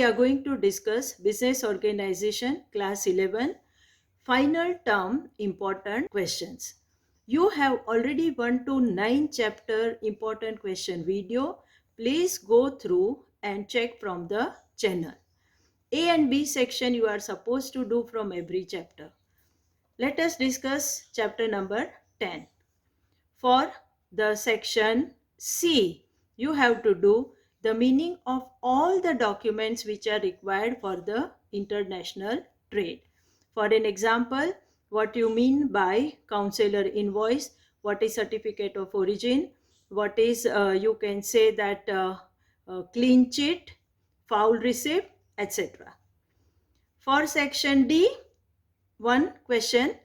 we are going to discuss Business Organization Class 11 Final Term Important Questions. You have already 1 to 9 chapter important question video. Please go through and check from the channel. A and B section you are supposed to do from every chapter. Let us discuss chapter number 10. For the section C, you have to do the meaning of all the documents which are required for the international trade. For an example, what you mean by counselor invoice, what is certificate of origin, what is you can say that clean sheet, foul receipt, etc. For section D, one question,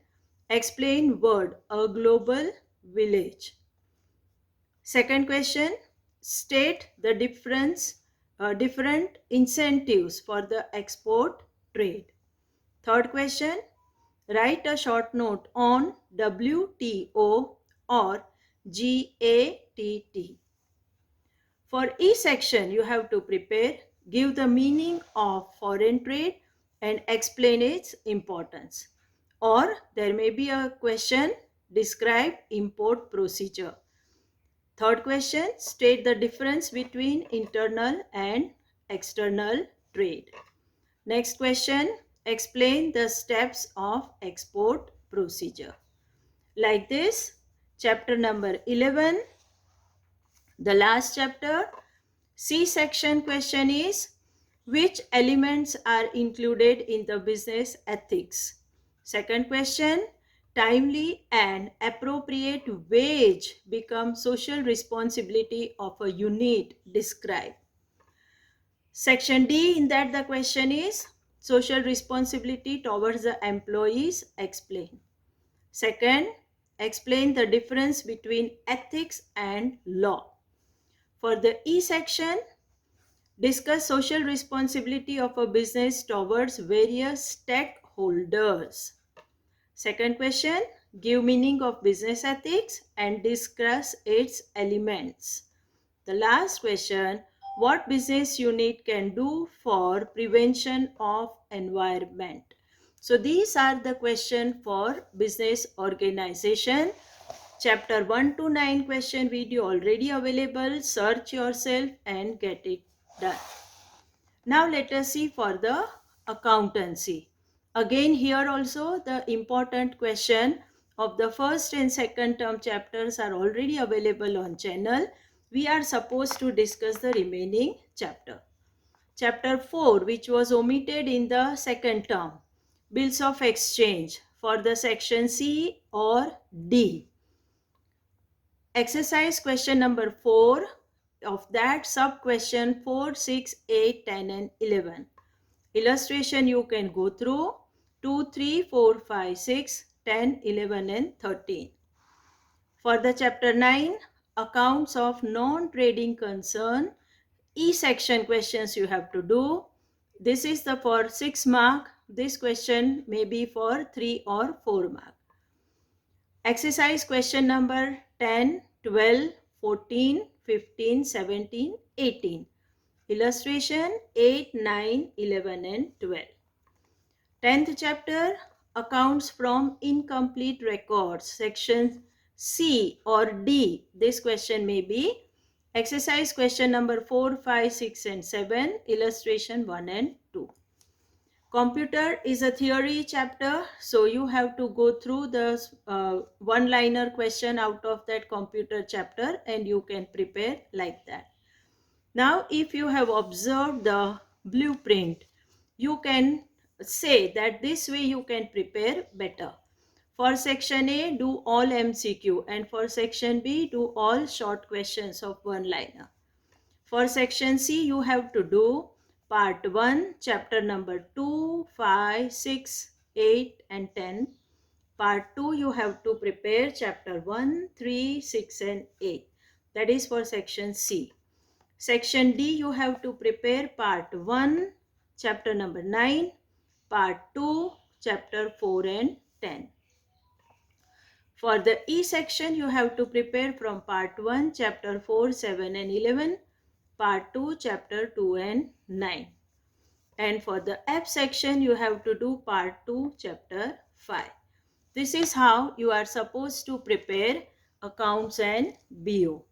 explain word a global village. Second question, state the different incentives for the export trade. Third question, write a short note on WTO or GATT. For each section, you have to prepare, give the meaning of foreign trade and explain its importance. Or there may be a question, describe import procedure. Third question, state the difference between internal and external trade. Next question, explain the steps of export procedure. Like this, chapter number 11, the last chapter, C section question is, which elements are included in the business ethics? Second question, timely and appropriate wage become social responsibility of a unit. Describe. Section D, in that the question is, social responsibility towards the employees. Explain. Second, explain the difference between ethics and law. For the E section, discuss social responsibility of a business towards various stakeholders. Second question, give meaning of business ethics and discuss its elements. The last question, what business unit can do for prevention of environment? So these are the questions for business organization. Chapter 1 to 9 question video already available. Search yourself and get it done. Now let us see for the accountancy. Again here also the important question of the first and second term chapters are already available on channel. We are supposed to discuss the remaining chapter. Chapter 4, which was omitted in the second term, bills of exchange for the section C or D. Exercise question number 4, of that sub question 4, 6, 8, 10 and 11. Illustration you can go through 2, 3, 4, 5, 6, 10, 11 and 13. For the chapter 9, accounts of non-trading concern, E section questions you have to do. This is the for 6 mark. This question may be for 3 or 4 mark. Exercise question number 10, 12, 14, 15, 17, 18. Illustration 8, 9, 11 and 12. 10th chapter, accounts from incomplete records, section C or D. This question may be. Exercise question number 4, 5, 6 and 7. Illustration 1 and 2. Computer is a theory chapter, so you have to go through the one-liner question out of that computer chapter and you can prepare like that. Now, if you have observed the blueprint, you can say that this way you can prepare better. For section A, do all MCQ, and for section B, do all short questions of one-liner. For section C, you have to do part 1, chapter number 2, 5, 6, 8 and 10. Part 2, you have to prepare chapter 1, 3, 6 and 8. That is for section C. Section D, you have to prepare part 1, chapter number 9, part 2, chapter 4 and 10. For the E section, you have to prepare from part 1, chapter 4, 7 and 11, part 2, chapter 2 and 9. And for the F section, you have to do part 2, chapter 5. This is how you are supposed to prepare accounts and BO.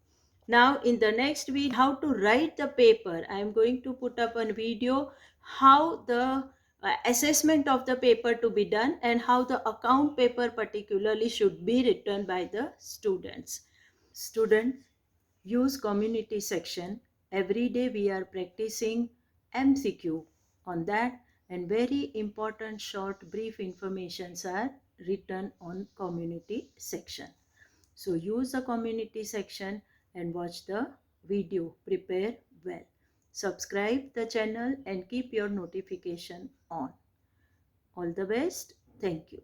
Now in the next video, how to write the paper. I am going to put up a video how the assessment of the paper to be done and how the account paper particularly should be written by the students. Student, use community section. Every day we are practicing MCQ on that, and very important short brief informations are written on community section. So use the community section and watch the video. Prepare well. Subscribe the channel and keep your notification on. All the best. Thank you.